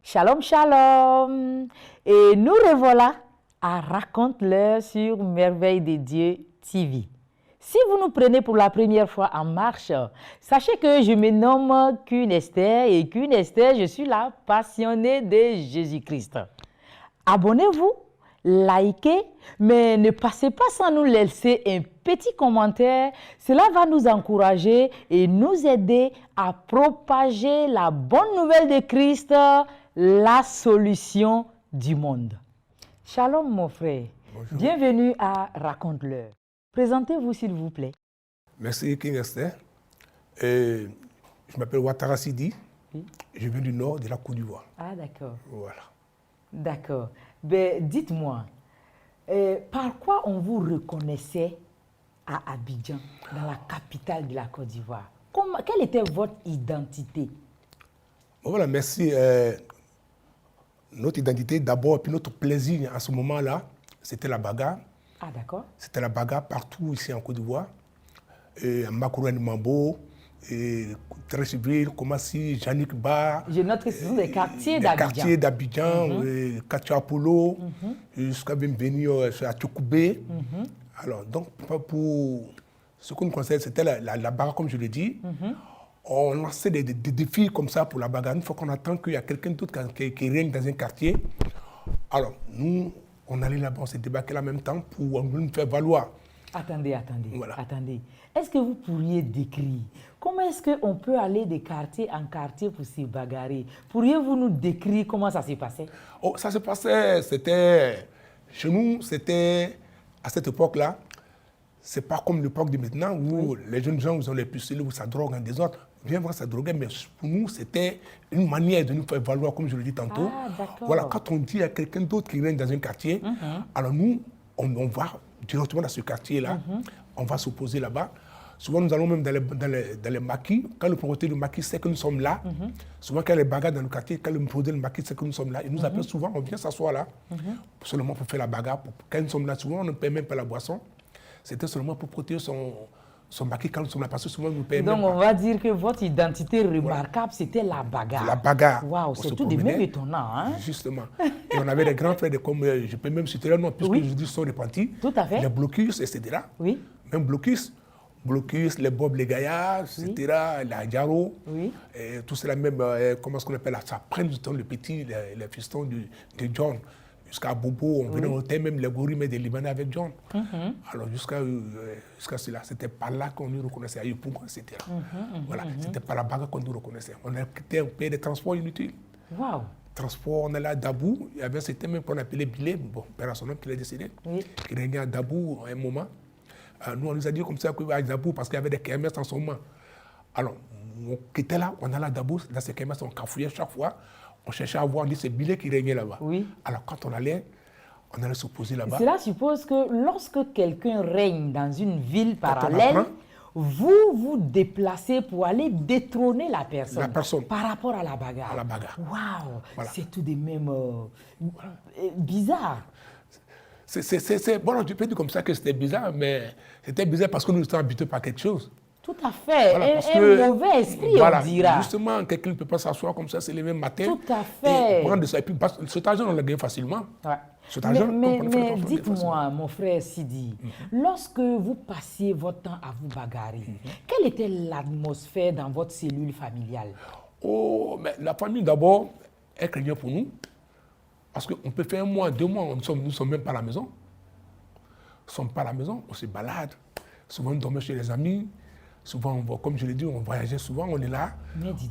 Shalom, shalom. Et nous revoilà à Raconte-leur sur Merveille de Dieu TV. Si vous nous prenez pour la première fois en marche, sachez que je me nomme Queen Esther et Queen Esther, je suis la passionnée de Jésus-Christ. Abonnez-vous, likez, mais ne passez pas sans nous laisser un petit commentaire. Cela va nous encourager et nous aider à propager la bonne nouvelle de Christ, la solution du monde. Shalom mon frère. Bonjour. Bienvenue à Raconte-leur. Présentez-vous s'il vous plaît. Merci King Esther. Je m'appelle Ouattara Sidi. Oui. Je viens du nord de la Côte d'Ivoire. Ah d'accord. Voilà. D'accord. Ben, dites-moi, par quoi on vous reconnaissait à Abidjan, dans la capitale de la Côte d'Ivoire? Quelle était votre identité? Bon, voilà, merci. Notre identité d'abord, puis notre plaisir à ce moment-là, c'était la bagarre. Ah d'accord. C'était la bagarre partout ici en Côte d'Ivoire. À Makourani Mambo, Très Civil, Komassi, Janik Ba. Je note que ce sont des quartiers Des d'Abidjan. quartiers d'Abidjan, Katia Apollo, jusqu'à même venir à Tchoukoubé. Alors, donc, pour ce qu'on concerne, c'était la bagarre, comme je l'ai dit. On lançait des défis comme ça pour la bagarre. Une fois qu'on attend qu'il y a quelqu'un d'autre qui règne dans un quartier, alors nous, on allait là-bas, on s'est débarqué en même temps pour nous faire valoir. Attendez. Voilà. Attendez. Est-ce que vous pourriez décrire comment est-ce qu'on peut aller de quartier en quartier pour se bagarrer? Pourriez-vous nous décrire comment ça s'est passé? Oh, ça se passait, c'était, chez nous, c'était, à cette époque-là, c'est pas comme l'époque de maintenant où les jeunes gens, ils ont les pucelets, où ça drogue en désordre. Bien vrai, ça droguait, mais pour nous, c'était une manière de nous faire valoir, comme je le dis tantôt. Ah, d'accord. Voilà, quand on dit à quelqu'un d'autre qui règne dans un quartier, alors nous, on va directement dans ce quartier-là, on va s'opposer là-bas. Souvent, nous allons même dans les maquis. Quand le propriétaire du maquis sait que nous sommes là, souvent quand il y a les bagarres dans le quartier, quand le propriétaire du maquis sait que nous sommes là, il nous appelle souvent, on vient s'asseoir là, seulement pour faire la bagarre. Quand nous sommes là, souvent, on ne paie même pas la boisson. C'était seulement pour protéger son maquis quand nous sommes là, parce que souvent, nous ne payons même Donc, pas. on va dire que votre identité remarquable, c'était la bagarre. La bagarre. Waouh, On c'est se tout de même promenait. étonnant, hein? Justement. Et on avait des grands frères, comme je peux même citer leur nom, puisque je dis sont repentis. Tout à fait. Les Blocus, etc. Oui. Même Blocus, les Bob, les Gaillards, etc., la Jaro, et tout cela même, comment est-ce qu'on appelle ça, prend du temps, le petit, les fistons de John. Jusqu'à Bobo, on venait au thème, même les gorilles, mais des Libanais avec John. Alors jusqu'à cela, c'était par là qu'on nous reconnaissait, à Yopougon, etc. Voilà, c'était par la bagarre qu'on nous reconnaissait. On a payé des transports inutiles. Waouh. Transport, on allait à Dabou, il y avait c'était même qu'on appelait Bilé, bon, père à son nom qui l'a décédé, qui régnait à Dabou à un moment. Nous, on nous a dit comme ça qu'à Dabou, parce qu'il y avait des kermesses en ce moment. Alors, on était là, on allait à Dabou, dans ces kermesses, on cafouillait chaque fois. On cherchait à voir, on dit c'est Bilé qui régnait là-bas. Oui. Alors quand on allait s'opposer là-bas. Cela suppose que lorsque quelqu'un règne dans une ville parallèle, vous vous déplacez pour aller détrôner la personne. Par rapport à la bagarre. À la bagarre. Waouh, voilà. C'est tout de même bizarre. Bon, je peux dire comme ça que c'était bizarre, mais c'était bizarre parce que nous étions habitués par quelque chose. Tout à fait. Voilà, un mauvais esprit, on dira. Justement, quelqu'un ne peut pas s'asseoir comme ça, c'est le même matin. Tout à fait. Et prendre de ça. Et puis, cet argent, on l'a gagné facilement. Ouais. Mais dites-moi, mon frère Sidi, lorsque vous passiez votre temps à vous bagarrer, quelle était l'atmosphère dans votre cellule familiale? Oh, mais la famille d'abord, elle craignait pour nous. Parce qu'on peut faire un mois, 2 mois, nous ne sommes même pas à la maison. Nous ne sommes pas à la maison, on se balade. Souvent, on dormait chez les amis. Souvent, comme je l'ai dit, on voyageait souvent, on est là.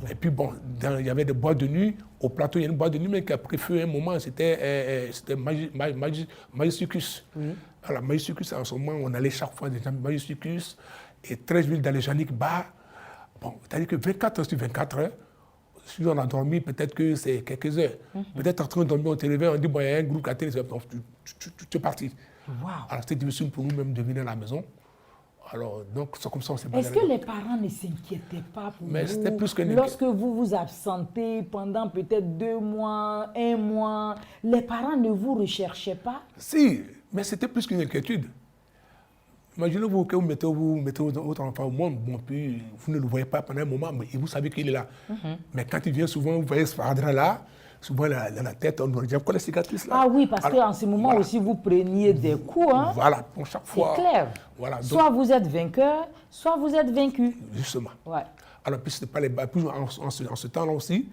Et puis bon, il y avait des boîtes de nuit. Au plateau, il y a une boîte de nuit, mais qui a pris un moment, c'était Magicus. Alors, Magicus, en ce moment, on allait chaque fois dans Magicus et 13 villes dans les Janik Bar. Bon, c'est-à-dire que 24 heures sur 24 heures, si on a dormi, peut-être que c'est quelques heures. Peut-être en train de dormir, on te réveille, on dit, bon, il y a un groupe qui a télé, tu es parti. Wow. Alors, c'était difficile pour nous-mêmes de venir à la maison. Alors, donc, c'est comme ça qu'on s'est Est-ce que les parents ne s'inquiétaient pas pour Mais c'était vous plus que lorsque vous vous absentez pendant peut-être 2 mois, 1 mois, les parents ne vous recherchaient pas? Si, mais c'était plus qu'une inquiétude. Imaginez-vous que vous mettez votre enfant au monde, bon, puis vous ne le voyez pas pendant un moment, mais vous savez qu'il est là. Mais quand il vient souvent, vous voyez ce fardeau-là, souvent la tête, on nous dit, pourquoi les cicatrices là? Ah oui, parce qu'en ce moment voilà. aussi, vous preniez des coups. Hein? Voilà, pour chaque fois. C'est clair. Voilà, donc, soit vous êtes vainqueur, soit vous êtes vaincu. Justement. Ouais. Alors, puis c'était pas en ce temps-là aussi,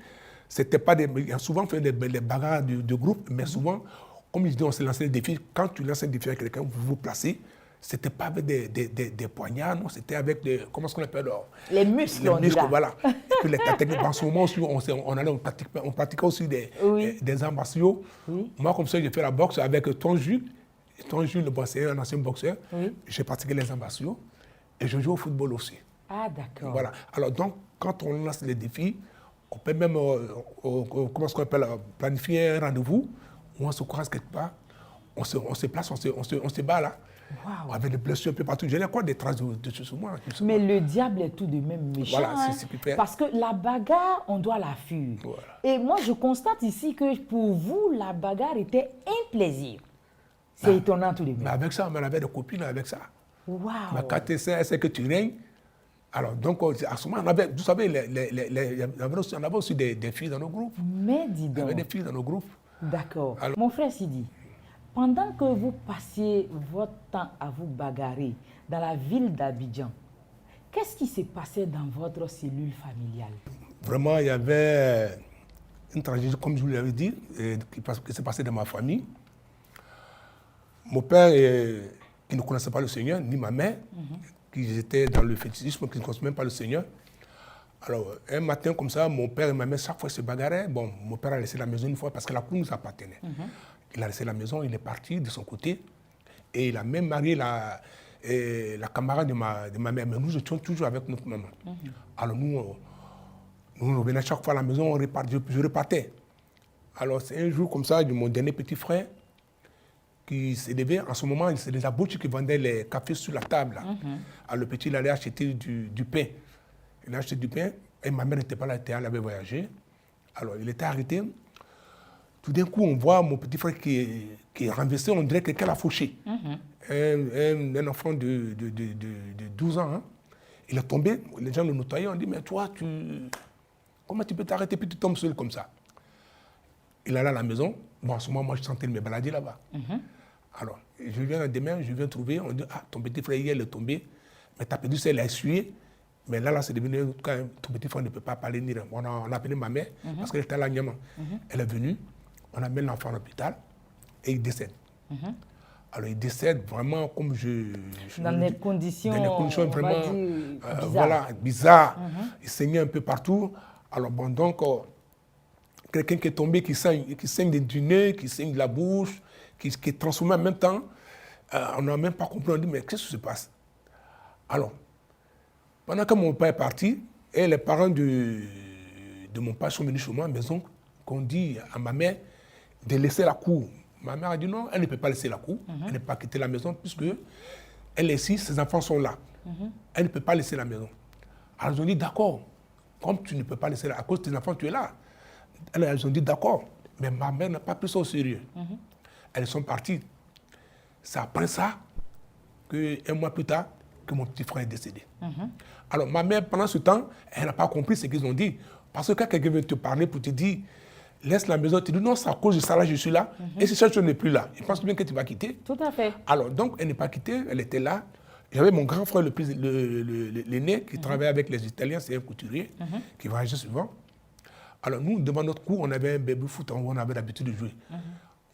c'était pas des. Il y a souvent fait des bagarres de groupe, mais souvent, comme je dis, on s'est lancé des défis. Quand tu lances un défi avec quelqu'un, vous vous placez. C'était pas avec des poignards, non, c'était avec des. Comment est-ce qu'on appelle les muscles, les muscles, voilà. Et puis les techniques, en ce moment aussi, on pratiquait aussi des arts martiaux. Oui. Moi, comme ça, j'ai fait la boxe avec Ton Jules. Ton Jules, c'est un ancien boxeur. Oui. J'ai pratiqué les arts martiaux et je joue au football aussi. Ah, d'accord. Voilà. Alors, donc, quand on lance les défis, on peut même, comment est-ce qu'on appelle, planifier un rendez-vous où on se croise quelque part, on se place, on se bat là. Wow. Avec des blessures un peu partout. J'ai encore des traces de ce sur moi. Mais le diable est tout de même méchant. Voilà, c'est super. Parce que la bagarre, on doit la fuir. Voilà. Et moi, je constate ici que pour vous, la bagarre était un plaisir. C'est étonnant tout de même. Mais avec ça, on avait des copines avec ça. Wow. Mais quand tu sais, c'est que tu règnes. Alors, donc, à ce moment, on avait, vous savez, on avait aussi des filles dans nos groupes. Mais dis donc. Il y avait des filles dans nos groupes. D'accord. Mon frère Sidi, pendant que vous passiez votre temps à vous bagarrer dans la ville d'Abidjan, qu'est-ce qui s'est passé dans votre cellule familiale? Vraiment, il y avait une tragédie, comme je vous l'avais dit, qui s'est passée dans ma famille. Mon père, qui ne connaissait pas le Seigneur, ni ma mère, qui étaient dans le fétichisme, qui ne connaissaient même pas le Seigneur. Alors, un matin comme ça, mon père et ma mère, chaque fois, se bagarraient. Bon, mon père a laissé la maison une fois parce que la cour nous appartenait. Il a laissé la maison, il est parti de son côté. Et il a même marié la camarade de ma mère. Mais nous étions toujours avec notre maman. Alors nous revenons chaque fois à la maison, je repartais. Alors c'est un jour comme ça, de mon dernier petit frère qui s'est levé. En ce moment, c'est les aboutis qui vendaient les cafés sur la table. Alors le petit, il allait acheter du pain. Il a acheté du pain et ma mère n'était pas là, elle avait voyagé. Alors il était arrêté. Tout d'un coup, on voit mon petit frère qui est renversé, on dirait que quelqu'un l'a fauché. Un enfant de 12 ans. Hein. Il est tombé, les gens le nettoyaient, on dit, mais toi, comment tu peux t'arrêter puis tu tombes seul comme ça? Il allait à la maison. Bon, en ce moment, moi, je sentais me balader là-bas. Alors, je viens demain, je viens trouver, on dit, ah, ton petit frère, hier, il est tombé, mais ta petite soeur, elle a essuyé. Mais là, c'est devenu, en tout cas, ton petit frère ne peut pas parler ni rien. On a appelé ma mère, parce qu'elle était à la Niama. Elle est venue. On amène l'enfant à l'hôpital et il décède. Alors, il décède vraiment comme dans des conditions vraiment bizarres. Voilà, bizarres. Il saignait un peu partout. Alors, bon, donc, quelqu'un qui est tombé, qui saigne du nez, qui saigne de la bouche, qui est transformé en même temps. On n'a même pas compris. On dit, mais qu'est-ce qui se passe? Alors, pendant que mon père est parti, et les parents de mon père sont venus chez moi à la maison, qu'on dit à ma mère de laisser la cour. Ma mère a dit non, elle ne peut pas laisser la cour, elle ne peut pas quitter la maison puisque elle est ici, ses enfants sont là. Elle ne peut pas laisser la maison. Alors ils ont dit d'accord, comme tu ne peux pas laisser là, à cause de tes enfants, tu es là. Elles ont dit d'accord, mais ma mère n'a pas pris ça au sérieux. Elles sont parties. C'est après ça, un mois plus tard, que mon petit frère est décédé. Alors ma mère, pendant ce temps, elle n'a pas compris ce qu'ils ont dit. Parce que quand quelqu'un veut te parler pour te dire laisse la maison, tu dis non, c'est à cause de ça là, je suis là. Et si ça, je n'ai plus là, il pense bien que tu vas quitter. Tout à fait. Alors, donc, elle n'est pas quittée, elle était là. J'avais mon grand frère, l'aîné, qui travaillait avec les Italiens, c'est un couturier, qui voyageait souvent. Alors, nous, devant notre cours, on avait un baby-foot, on avait l'habitude de jouer.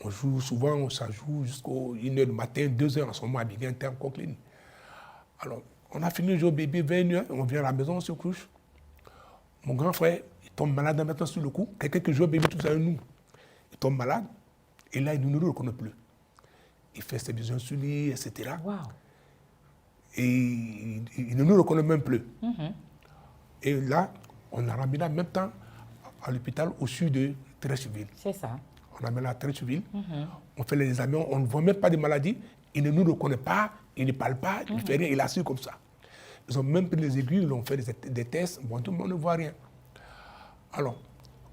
On joue souvent, ça joue jusqu'à 1h du matin, 2h en ce moment, à Biguin, terme Coqueline. Alors, on a fini le jour bébé, 20h, on vient à la maison, on se couche. Mon grand frère, il tombe malade maintenant sur le coup. Quelqu'un qui joue au bébé, tout ça, nous. Il tombe malade. Et là, il ne nous reconnaît plus. Il fait ses besoins sur lui, etc. Wow. Et il ne nous reconnaît même plus. Et là, on a ramené en même temps à l'hôpital au sud de Treichville. C'est ça. On amène à Treichville, on fait les examens, on ne voit même pas de maladie, il ne nous reconnaît pas, il ne parle pas, il ne fait rien, il assure comme ça. Ils ont même pris les aiguilles, ils ont fait des tests, bon, tout le monde ne voit rien. Alors,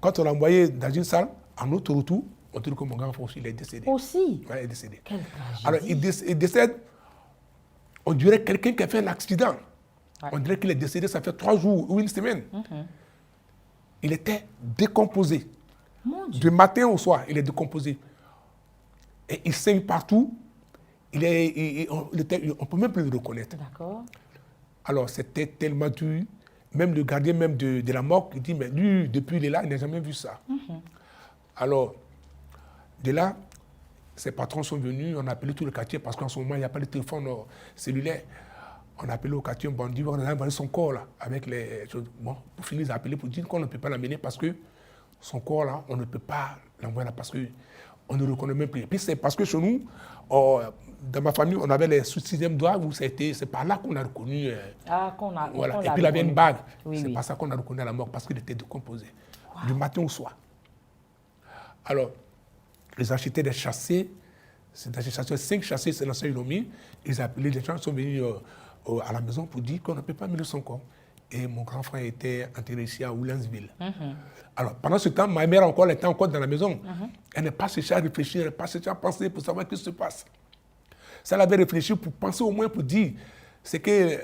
quand on l'a envoyé dans une salle, à notre retour, on trouve que mon grand frère aussi, il est décédé. Aussi? Ouais, il est décédé. Quelle tragédie. Alors, il décède, on dirait quelqu'un qui a fait un accident. Ouais. On dirait qu'il est décédé, ça fait 3 jours ou une semaine. Il était décomposé. Mon Dieu. Du matin au soir, il est décomposé. Et il saigne partout. On ne peut même plus le reconnaître. D'accord. Alors, c'était tellement dur. Même le gardien même de la mort, il dit, mais lui, depuis il est là, il n'a jamais vu ça. Alors, de là, ses patrons sont venus, on a appelé tout le quartier, parce qu'en ce moment, il n'y a pas de téléphone cellulaire. On a appelé au quartier, on dit, on a envoyé son corps là, avec les choses. Bon, pour finir, ils ont appelé pour dire qu'on ne peut pas l'amener parce que son corps là, on ne peut pas l'envoyer là parce qu'on ne le reconnaît même plus. Et puis c'est parce que chez nous, dans ma famille, on avait les sous-sixième doigts où c'est par là qu'on a reconnu. Voilà. Et puis il avait une bague. Oui, c'est oui. par ça qu'on a reconnu à la mort parce qu'il était décomposé. Du matin au soir. Alors, les architectes des chassés, c'est des chasseurs, 5 chassés, c'est l'ancien Unomi. Les gens sont venus à la maison pour dire qu'on ne peut pas mêler son corps. Et mon grand frère était enterré ici à Oulinsville. Alors, pendant ce temps, ma mère encore, elle était encore dans la maison. Elle n'est pas cherchée à réfléchir, elle n'est pas cherchée à penser pour savoir ce qui se passe. Ça, elle avait réfléchi pour penser au moins pour dire ce que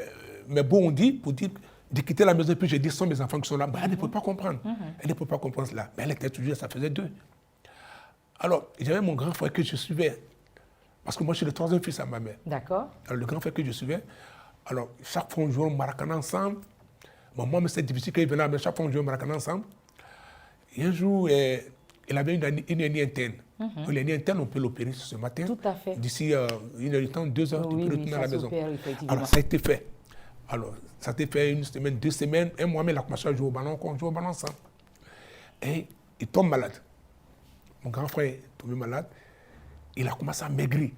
mes beaux ont dit, pour dire de quitter la maison. Et puis j'ai dit, ce sont mes enfants qui sont là. Ben, elle ne peut pas comprendre. Elle ne peut pas comprendre cela. Mais elle était toujours, ça faisait 2. Alors, j'avais mon grand frère que je suivais. Parce que moi, je suis le 3e fils à ma mère. D'accord. Alors, le grand frère que je suivais, alors, chaque fois, on jouait au Maracana ensemble. Bon, moi, c'est difficile qu'il venait, mais chaque fois, on jouait au Maracana ensemble. Et un jour, il avait une hernie interne. L'hernie interne, on peut l'opérer ce matin. Tout à fait. D'ici 1 heure du temps, 2 heures, tu peux retourner à la maison. Alors, ça a été fait. Alors, ça a été fait 1 semaine, 2 semaines. Un mois, mais il a commencé à jouer au ballon, on joue au ballon ensemble. Et il tombe malade. Mon grand frère est tombé malade. Il a commencé à maigrir.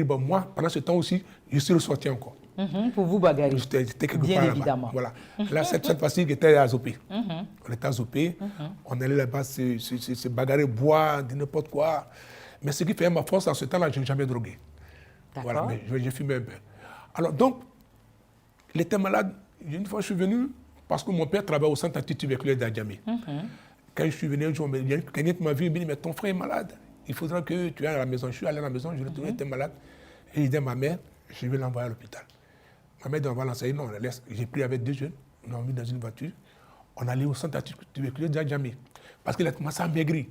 Bon, moi, pendant ce temps aussi, je suis ressorti encore. Pour vous bagarrer. J'étais quelque Bien part évidemment. Voilà. Là, cette fois-ci, j'étais à Zopé. On était à Zopé. On allait là-bas se bagarrer, boire, dire n'importe quoi. Mais ce qui fait ma force, en ce temps-là, je n'ai jamais drogué. Voilà, mais j'ai fumé un peu. Alors, donc, il était malade. Une fois, je suis venu, parce que mon père travaillait au centre antituberculeux d'Adjamé. Quand je suis venu un jour, quelqu'un m'a vu, il m'a dit, mais ton frère est malade. Il faudra que tu ailles à la maison. Je suis allé à la maison, je retourné, il était malade. Et il dit à ma mère, je vais l'envoyer à l'hôpital. Ma mère dit, on va l'enseigner. Non, on la laisse. J'ai pris avec 2 jeunes, on l'a mis dans une voiture. On allait au centre antituberculeux d'Adjamé. Parce qu'il a commencé à maigrir.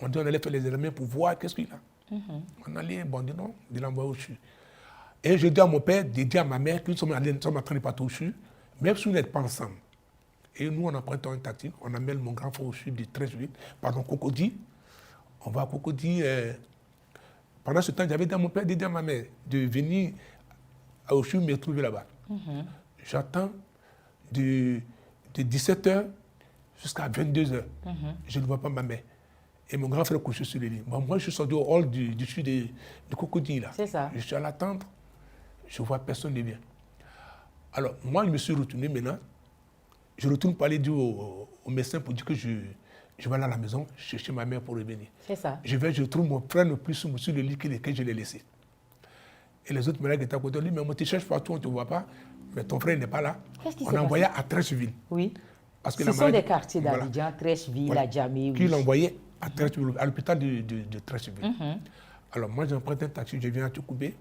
On dit, on allait faire les examens pour voir qu'est-ce qu'il a. On allait, bon, on dit non, de l'envoyer au CHU. Et je dis à mon père, de dire à ma mère que nous sommes en train de partir au CHU, même si nous n'êtes pas ensemble. Et nous, on emprunte un taxi, on amène mon grand frère au CHU de Treichville, pardon, Cocody. On va à Cocody. Pendant ce temps, j'avais dit à mon père de dire à ma mère de venir au CHU me trouver là-bas. J'attends de 17h jusqu'à 22h. Je ne vois pas ma mère. Et mon grand frère couché sur le lit. Bon, moi, je suis sorti au hall du CHU de Cocody, là. C'est ça. Je suis à l'attendre. Je ne vois personne ne vient. Alors, moi, je me suis retourné maintenant. Je retourne pour aller dire au médecin pour dire que je vais aller à la maison chercher ma mère pour revenir. C'est ça. Je trouve mon frère le plus sur le lit que je l'ai laissé. Et les autres malades qui étaient à côté de lui, mais on te cherche partout, on ne te voit pas. Mais ton frère n'est pas là. Qu'est-ce qui on s'est a envoyé passé? à Treichville. Oui. Parce que Ce sont des quartiers d'Abidjan, Treichville, Voilà. Adjamé. Qui l'ont envoyé à Treichville, à l'hôpital de Treichville. Alors moi, j'emprunte un taxi, je viens à Tchoukoubé.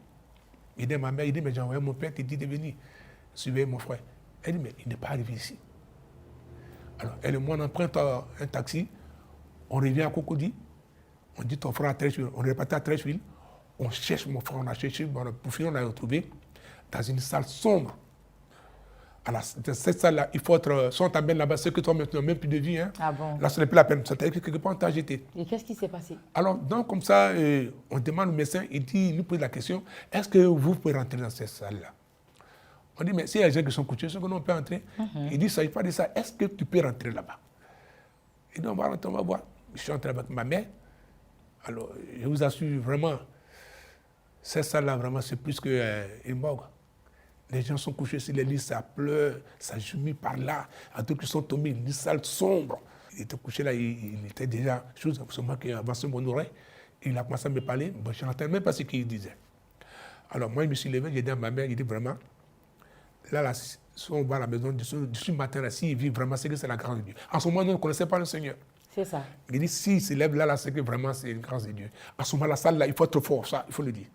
Il dit à ma mère, il dit, mais j'ai envoyé mon père, il dit de venir suivre mon frère. Elle dit, mais il n'est pas arrivé ici. Alors, elle et moi, on emprunte un taxi, on revient à Cocody, on dit ton frère à Treichville, on est reparti à Treichville, on cherche mon frère, on a cherché, pour finir, on l'a retrouvé dans une salle sombre. Alors, dans cette salle-là, il faut être, si on t'amène là-bas, c'est que toi, maintenant, même plus de vie. Hein. Ah bon? Là, ce n'est plus la peine. C'est-à-dire que quelque part, on t'a jeté. Et qu'est-ce qui s'est passé? Alors, donc, comme ça, on demande au médecin, il nous pose la question, est-ce que vous pouvez rentrer dans cette salle-là? On dit, mais s'il y a des gens qui sont couchés, est-ce que nous, on peut entrer? Il dit, ça ne s'agit pas de ça. Est-ce que tu peux rentrer là-bas? Il dit, on va rentrer, on va voir. Je suis entré avec ma mère. Alors, je vous assure, vraiment, cette salle-là, vraiment, c'est plus qu'une morgue. Les gens sont couchés sur les lits, ça pleure, ça gémit par là. À d'autres qui sont tombés, une salle sombre. Il était couché là, il était déjà chose, c'est moi qui ai avancé mon oreille. Il a commencé à me parler, bon, je n'entendais même pas ce qu'il disait. Alors moi, je me suis levé, j'ai dit à ma mère, il dit vraiment, là, si on va à la maison, du matin, là, s'il vit vraiment, c'est que c'est la grâce de Dieu. En ce moment, nous ne connaissons pas le Seigneur. C'est ça. Il dit, s'il se lève là, c'est que vraiment, c'est une grâce de Dieu. À ce moment, la salle, là, il faut être fort, ça, il faut le dire.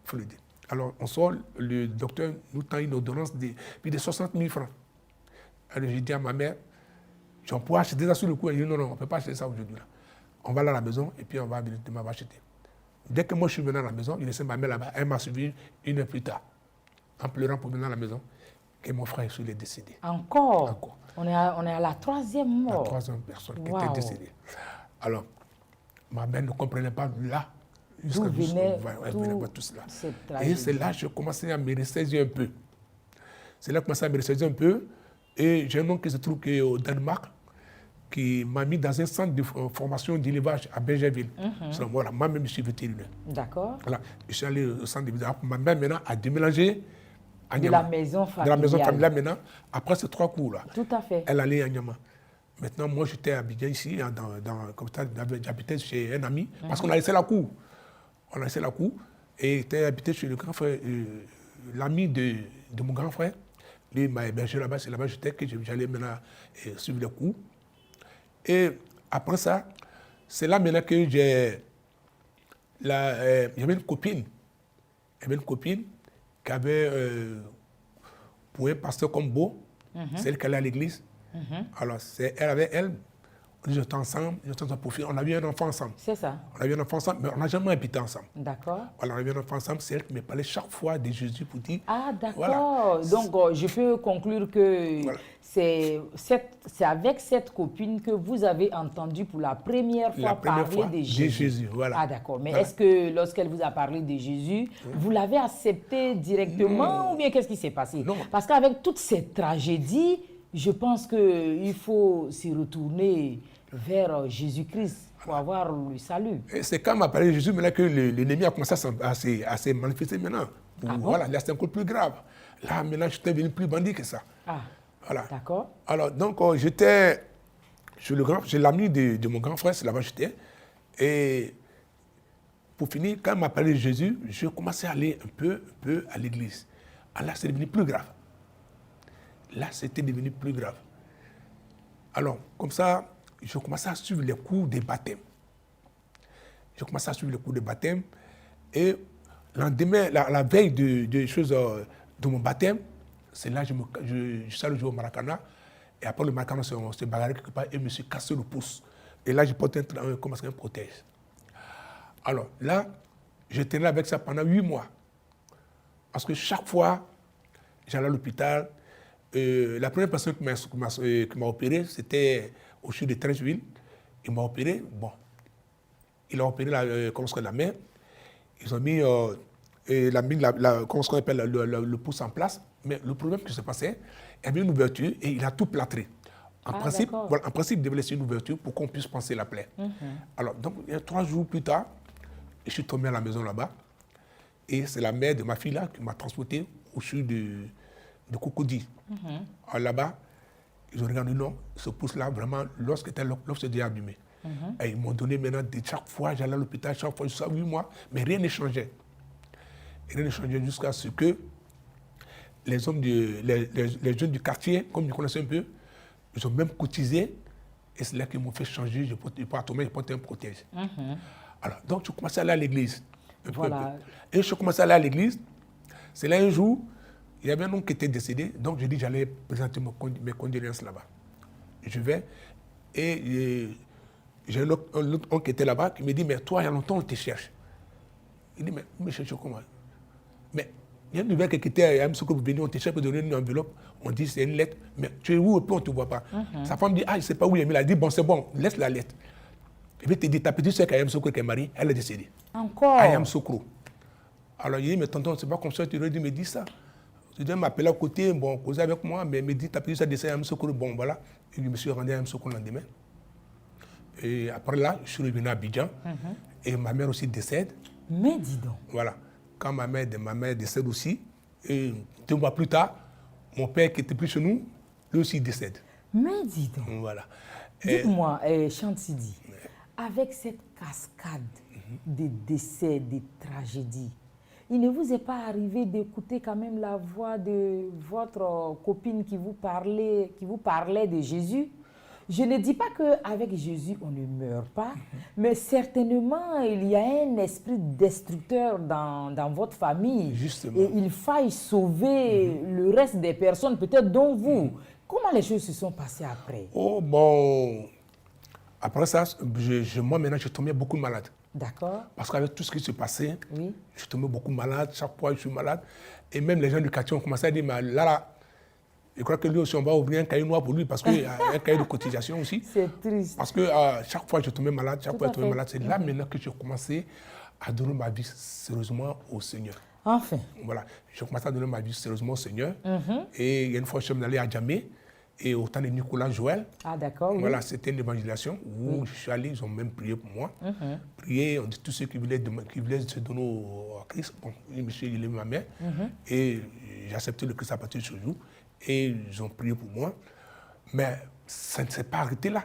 Il faut le dire. Alors, on sort, le docteur nous tend une ordonnance de 60 000 francs. Alors, j'ai dit à ma mère, j'en pourrais acheter ça sur le coup. Elle dit, non, on ne peut pas acheter ça aujourd'hui. Là. On va là à la maison et puis on va directement acheter. Dès que moi, je suis venu à la maison, il laissait ma mère là-bas. Elle m'a suivi une heure plus tard, en pleurant pour venir à la maison, que mon frère est décédé. Encore. On est à la troisième mort. La troisième personne qui était décédée. Alors, ma mère ne comprenait pas là. D'où venait tout cela. Et c'est là que je commençais à me ressaisir un peu. C'est là que je commençais à me ressaisir un peu. Et j'ai un oncle qui se trouve au Danemark, qui m'a mis dans un centre de formation d'élevage à Bergerville. Voilà, moi-même, je suis vétérinaire. D'accord. Voilà, je suis allé au centre d'élevage. Ma mère, maintenant, a déménagé à de Niama. La maison familiale. De la maison familiale, maintenant. Après ces 3 cours-là. Tout à fait. Elle allait à Niama. Maintenant, moi, j'étais à Abidjan ici, comme ça, j'habitais chez un ami, parce qu'on a laissé la cour. On a laissé la cour et était habité chez le grand frère, l'ami de mon grand frère. Lui m'a hébergé là-bas, c'est là-bas que j'allais maintenant suivre les cours. Et après ça, c'est là maintenant que j'avais une copine. Il y avait une copine qui avait, pour un pasteur comme Beau, c'est elle qui allait à l'église. Alors, elle, on était ensemble, on a eu un enfant ensemble. C'est ça. On a eu un enfant ensemble, mais on n'a jamais habité ensemble. D'accord. Alors, on a eu un enfant ensemble, c'est elle qui me parlait chaque fois de Jésus pour dire... Ah, d'accord. Voilà. Donc, je peux conclure que voilà. c'est avec cette copine que vous avez entendu pour la première fois parler de Jésus. Voilà. Ah, d'accord. Mais est-ce que lorsqu'elle vous a parlé de Jésus, vous l'avez accepté directement ou bien qu'est-ce qui s'est passé? Non. Parce qu'avec toute cette tragédie, je pense qu'il faut se retourner vers Jésus-Christ pour avoir le salut. C'est quand on m'a parlé de Jésus maintenant que l'ennemi a commencé à se manifester maintenant. Ah bon? Voilà, là c'est encore plus grave. Là maintenant je suis devenu plus bandit que ça. Ah, voilà. D'accord. Alors donc j'étais chez l'ami de mon grand frère, c'est là-bas j'étais. Et pour finir, quand on m'a parlé de Jésus, je commençais à aller un peu à l'église. Alors là c'est devenu plus grave. Là, c'était devenu plus grave. Alors, comme ça, je commençais à suivre les cours des baptêmes. Et le lendemain, la veille de mon baptême, c'est là que je suis allé jouer au Maracana. Et après le Maracana, on s'est bagarré quelque part et je me suis cassé le pouce. Et là, j'ai porté un protège. Alors là, j'étais là avec ça pendant 8 mois. Parce que chaque fois, j'allais à l'hôpital. La première personne qui m'a opéré, c'était au CHU de Treichville. Il m'a opéré. Bon, il a opéré la main. Ils ont mis, comment on appelle, le pouce en place. Mais le problème qui se passait, il y avait une ouverture et il a tout plâtré. En principe, il devait laisser une ouverture pour qu'on puisse penser la plaie. Alors, donc, 3 jours plus tard, je suis tombé à la maison là-bas. Et c'est la mère de ma fille là qui m'a transporté au CHU de Cocody. Alors là-bas, ils ont regardé, non, ce pouce-là, vraiment, l'os s'est déjà abîmé. Et ils m'ont donné maintenant, chaque fois, j'allais à l'hôpital, chaque fois, jusqu'à 8 mois, mais rien ne changeait. Rien ne changeait jusqu'à ce que les jeunes du quartier, comme ils connaissaient un peu, ils ont même cotisé, et c'est là qu'ils m'ont fait changer, je portais un protège. Alors, donc, je commençais à aller à l'église. Voilà. Et je commençais à aller à l'église. C'est là un jour, il y avait un homme qui était décédé, donc je dis que j'allais présenter mes condoléances là-bas. Je vais, et j'ai un autre homme qui était là-bas qui me dit, mais toi, il y a longtemps, on te cherche. Il dit, mais vous me cherchez comment? Mais il y a une nouvelle qui était à M. Sokro, on te cherche pour donner une enveloppe, on dit c'est une lettre, mais tu es où et puis on ne te voit pas. Sa femme dit, ah, je ne sais pas où il est, mais elle a dit, bon, c'est bon, laisse la lettre. Je vais te dire, ta petite soeur qui est à M. Sokro, qui est mariée, elle est décédée. Encore? À M. Sokro. Alors il dit, mais tonton, c'est pas comme ça, tu aurais dû me dire ça. Tu dois m'appeler à côté, bon, causer avec moi, mais me dit, ta petite soeur est décédée à M. Sokro, bon, voilà. Et je me suis rendu à M. Sokro le lendemain. Et après là, je suis revenu à Abidjan, et ma mère aussi décède. Mais dis donc. Voilà. Quand ma mère décède aussi, Et 2 mois plus tard, mon père qui était plus chez nous, lui aussi décède. Mais dis donc, Voilà. dites-moi, Chante Sidi, avec cette cascade de décès, de tragédies, il ne vous est pas arrivé d'écouter quand même la voix de votre copine qui vous parlait de Jésus? Je ne dis pas qu'avec Jésus, on ne meurt pas, mais certainement, il y a un esprit destructeur dans votre famille. Justement. Et il faille sauver le reste des personnes, peut-être dont vous. Comment les choses se sont passées après? Oh, bon. Après ça, moi, maintenant, je tombais beaucoup malade. D'accord. Parce qu'avec tout ce qui se passait, Oui. je tombais beaucoup malade. Chaque fois, je suis malade. Et même les gens du quartier ont commencé à dire, mais là, je crois que lui aussi, on va ouvrir un cahier noir pour lui parce qu'il y a un cahier de cotisation aussi. C'est triste. Parce que chaque fois, je tombais malade, chaque Tout fois, à je tombais fait. malade. C'est là maintenant que j'ai commencé à donner ma vie sérieusement au Seigneur. Enfin. Voilà, j'ai commencé à donner ma vie sérieusement au Seigneur. Et il y a une fois, je suis allé à Djamé, et au temps de Nicolas Joël. Ah d'accord, oui. Voilà, c'était une évangélisation où je suis allé, ils ont même prié pour moi. Prié, on dit tous ceux qui voulaient se donner au Christ. Bon, monsieur, il est ma mère. Et j'ai accepté le Christ à partir de ce jour. Et ils ont prié pour moi. Mais ça ne s'est pas arrêté là.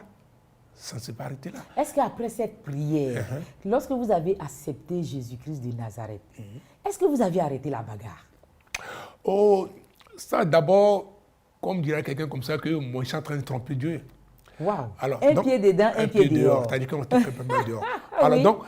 Ça ne s'est pas arrêté là. Est-ce qu'après cette prière, lorsque vous avez accepté Jésus-Christ de Nazareth, est-ce que vous avez arrêté la bagarre? Oh, ça d'abord, comme dirait quelqu'un comme ça, que moi je suis en train de tromper Dieu. Waouh. Alors, Un donc, pied dedans, un pied dehors. C'est-à-dire qu'on était complètement dehors. Alors Oui. donc,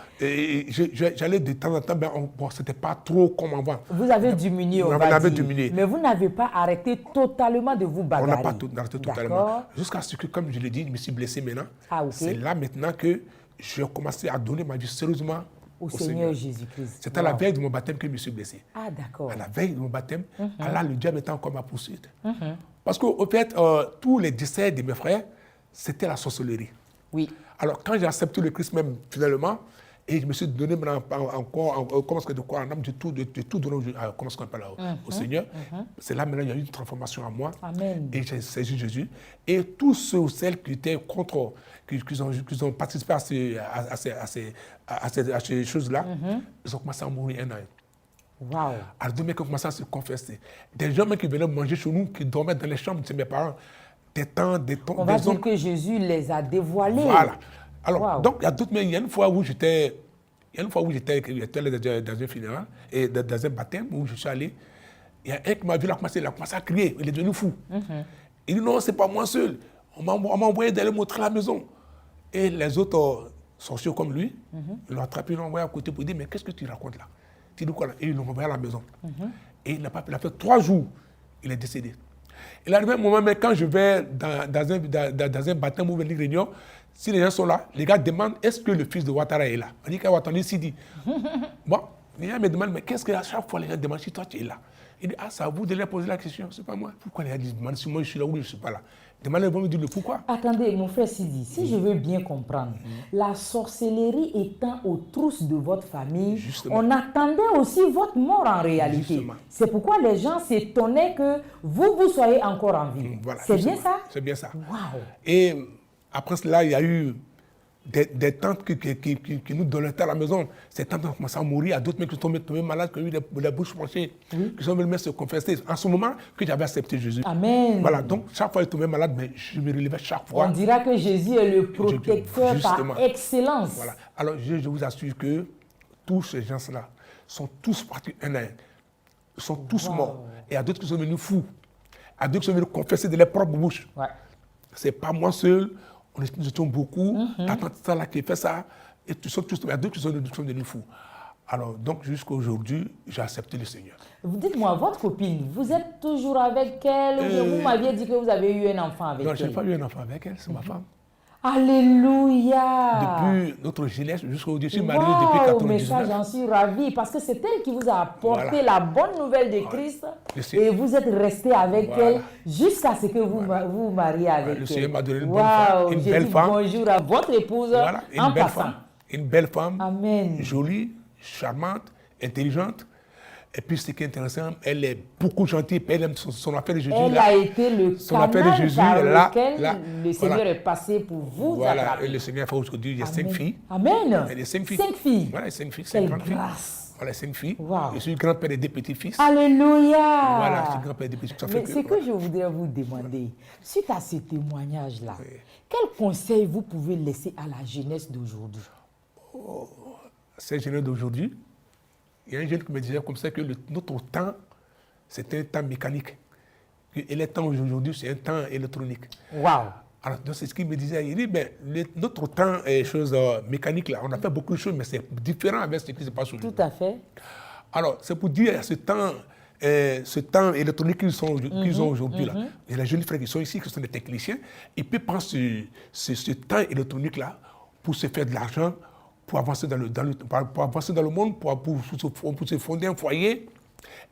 j'allais de temps en temps, ben, bon, c'était pas trop comme avant. Vous avez diminué, on On va avait dire. diminué. Mais vous n'avez pas arrêté totalement de vous On bagarrer. n'a pas tout arrêté totalement. D'accord. Jusqu'à ce que, comme je l'ai dit, je me suis blessé maintenant. Ah, ok. C'est là maintenant que j'ai commencé à donner ma vie sérieusement Au Seigneur Jésus-Christ. C'était à la veille de mon baptême que je me suis blessé. Ah, d'accord. À la veille de mon baptême, là, le diable était encore ma poursuite. Parce qu'au fait, tous les décès de mes frères, c'était la sorcellerie. Oui. Alors, quand j'ai accepté le Christ même, finalement, et je me suis donné encore, comment est-ce que de quoi, en âme, de tout donner comment est-ce qu'on appelle, au Seigneur, c'est là maintenant il y a eu une transformation en moi. Amen. Et j'ai saisi Jésus. Et tous ceux ou celles qui étaient contre, qui ont participé à ces choses-là, ils ont commencé à mourir un à un. Waouh. Alors, deux mecs ont commencé à se confesser. Des gens même qui venaient manger chez nous, qui dormaient dans les chambres de mes parents. On va des dire hommes. que Jésus les a dévoilés. Voilà. Alors, Wow. donc, il y a d'autres, mais il y a une fois où j'étais allé dans un funérail, et dans un baptême où je suis allé. Il y a un qui m'a vu, il a commencé à crier, il est devenu fou. Il dit non, c'est pas moi seul. On m'a envoyé d'aller montrer la maison. Et les autres sorciers comme lui, ils l'ont attrapé, ils l'ont envoyé à côté pour dire, mais qu'est-ce que tu racontes là? Tu dis quoi là? Et ils l'ont envoyé à la maison. Et il a fait 3 jours, il est décédé. Il arrive un moment, mais quand je vais dans un baptême ou une réunion, si les gens sont là, les gars demandent est-ce que le fils de Ouattara est là? On dit qu'Ouattara s'y dit. Bon, les gens me demandent mais qu'est-ce que à chaque fois les gens demandent si toi tu es là? Il dit ah, c'est à vous de leur poser la question, c'est pas moi. Pourquoi les gens demandent si moi je suis là ou je ne suis pas là? Demandez, vont me dire le pourquoi. Attendez, mon frère Sidi, si je veux bien comprendre, la sorcellerie étant aux trousses de votre famille, Justement. on attendait aussi votre mort en réalité. Justement. C'est pourquoi les gens s'étonnaient que vous soyez encore en vie. Voilà, C'est bien justement. ça? C'est bien ça. Waouh. Et après cela, il y a eu des tantes qui nous donnaient à la maison. Ces tantes ont commencé à mourir. Il y a d'autres mecs qui sont tombés malades, qui ont eu la bouche tranchée, qui sont venus se confesser. En ce moment que j'avais accepté Jésus. Amen. Voilà, donc chaque fois qu'ils tombaient malades, mais je me relevais chaque fois. On dira que Jésus est le protecteur Justement. par excellence. Voilà. Alors je vous assure que tous ces gens-là sont tous partis un à un. Ils sont tous morts. Et il y a d'autres qui sont venus fous. Il y a d'autres qui sont venus confesser de leur propre bouche. Ouais. C'est pas moi seul, nous étions beaucoup, la tante ça là qui fait ça, et tous sont tous, il y a d'autres qui sont devenus fous. Alors, donc, jusqu'à aujourd'hui, j'ai accepté le Seigneur. Dites-moi, votre copine, vous êtes toujours avec elle ou bien vous m'aviez dit que vous avez eu un enfant avec Non, elle? je n'ai pas eu un enfant avec elle, c'est ma femme. Alléluia. Depuis notre jeunesse jusqu'à aujourd'hui, je suis marié Wow, depuis mais ça, 99. j'en suis ravie parce que c'est elle qui vous a apporté Voilà. la bonne nouvelle de Christ Le Seigneur. et vous êtes resté avec Voilà. elle jusqu'à ce que vous vous mariez avec elle. Le Seigneur m'a donné une bonne Wow, femme, une j'ai belle dit femme. bonjour à votre épouse Voilà, en une belle passant. femme. Une belle femme, Amen. jolie, charmante, intelligente. Et puis, ce qui est intéressant, elle est beaucoup gentille. Elle aime son affaire de Jésus. Elle là. a été le Son affaire de canal Jésus, par là, lequel là, le Seigneur voilà. est passé pour vous Voilà, attraper. et le Seigneur a fait aujourd'hui, il y a 5 Amen. filles. Amen. Il y a 5 filles. 5 filles. Voilà, 5 filles, 5 Quelle grandes filles. grâce. Voilà, 5 filles. Wow. Je suis grand-père des 2 petits-fils. Alléluia. Voilà, je suis grand-père des petits-fils. Mais ce que je voudrais vous demander, suite à ce témoignage-là, quel conseil vous pouvez laisser à la jeunesse d'aujourd'hui? Ces jeunes d'aujourd'hui, il y a un jeune qui me disait comme ça que notre temps, c'est un temps mécanique. Et le temps aujourd'hui, c'est un temps électronique. Waouh. Alors, donc, c'est ce qu'il me disait. Il dit, ben, notre temps est chose mécanique, là. On a fait beaucoup de choses, mais c'est différent avec ce qui se passe aujourd'hui. Tout à fait. Alors, c'est pour dire ce temps électronique qu'ils ont aujourd'hui, là. Il y a les jeunes frères qui sont ici, qui sont des techniciens, ils peuvent prendre ce temps électronique-là pour se faire de l'argent, pour avancer dans le monde, pour se fonder un foyer,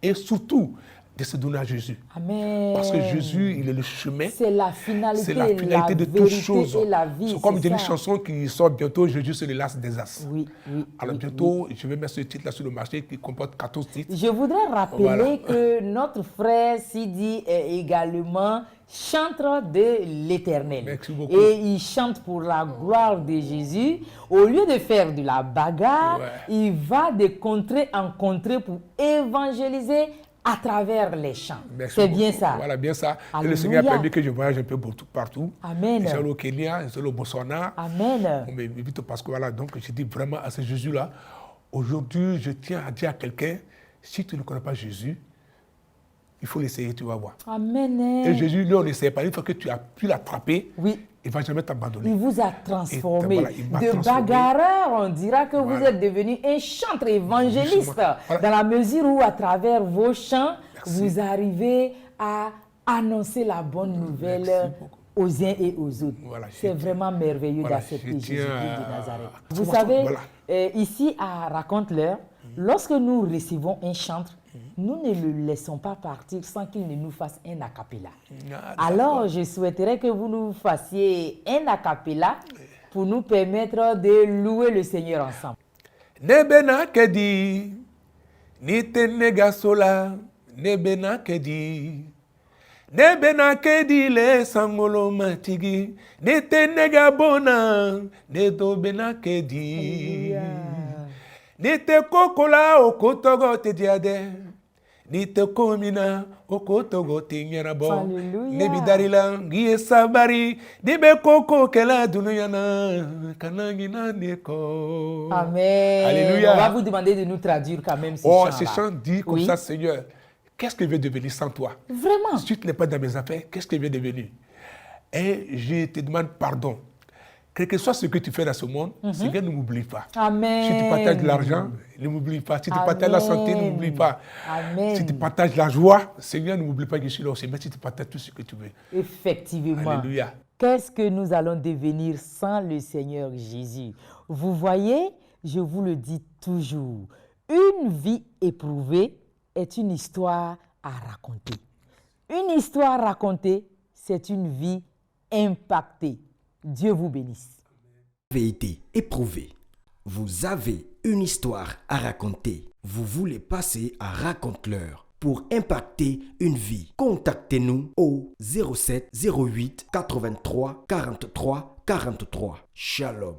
et surtout, de se donner à Jésus. Amen. Parce que Jésus, il est le chemin. C'est la finalité, C'est la finalité de toutes choses. Et la vie. C'est comme une chanson qui sort bientôt, Jésus, c'est le las des as. Oui, oui. Alors bientôt, je vais mettre ce titre-là sur le marché qui comporte 14 titres. Je voudrais rappeler que notre frère Sidi est également chanteur de l'Éternel. Merci beaucoup. Et il chante pour la gloire de Jésus. Au lieu de faire de la bagarre, il va de contrée en contrée pour évangéliser à travers les chants. C'est bien ça. Voilà, bien ça. Alléluia. Et le Seigneur a permis que je voyage un peu partout. Amen. Je suis allé au Kenya, je suis allé au Botswana. Amen. On m'invite parce que voilà, donc je dis vraiment à ce Jésus-là, aujourd'hui, je tiens à dire à quelqu'un, si tu ne connais pas Jésus, il faut l'essayer, tu vas voir. Amen. Et Jésus, lui, on n'essaie pas. Une fois que tu as pu l'attraper, oui, il ne va jamais t'abandonner. Il vous a transformé. Voilà, il m'a de transformé. bagarreur, on dira que vous êtes devenu un chanteur évangéliste. Voilà. Dans la mesure où, à travers vos chants, Merci. vous arrivez à annoncer la bonne nouvelle aux uns et aux autres. Voilà, c'est vraiment merveilleux d'accepter Jésus-Christ de Nazareth. Vous savez, ici à Raconte-leur, lorsque nous recevons un chantre, nous ne le laissons pas partir sans qu'il ne nous fasse un a cappella. Alors, je souhaiterais que vous nous fassiez un a cappella pour nous permettre de louer le Seigneur ensemble. Nebena kedi, nite negasola, nebena kedi. Nebena kedi le sangolo matigi, nite negabona, nedo bena kedi. Nite kokola okotogo te diade. Nite komina okotogo te nyarabo. Nebidarila ngiye sabari. Dibe koko kela dunuyana. Kanangina neko. Amen. Alléluia. On va vous demander de nous traduire quand même ces chants-là. chants. Ce chant dit comme ça, Seigneur, qu'est-ce que je vais devenir sans toi? Vraiment. Si tu n'es pas dans mes affaires, qu'est-ce que je vais devenir? Et je te demande pardon. Quel que soit ce que tu fais dans ce monde, Seigneur, ne m'oublie pas. Amen. Si tu partages de l'argent, ne m'oublie pas. Si tu partages la santé, ne m'oublie pas. Amen. Si tu partages la joie, Seigneur, ne m'oublie pas que je suis là aussi. Mais si tu partages tout ce que tu veux. Effectivement. Alléluia. Qu'est-ce que nous allons devenir sans le Seigneur Jésus? Vous voyez, je vous le dis toujours, une vie éprouvée est une histoire à raconter. Une histoire racontée, c'est une vie impactée. Dieu vous bénisse. Vous avez été éprouvé. Vous avez une histoire à raconter. Vous voulez passer à Raconte-leur pour impacter une vie. Contactez-nous au 07 08 83 43 43. Shalom.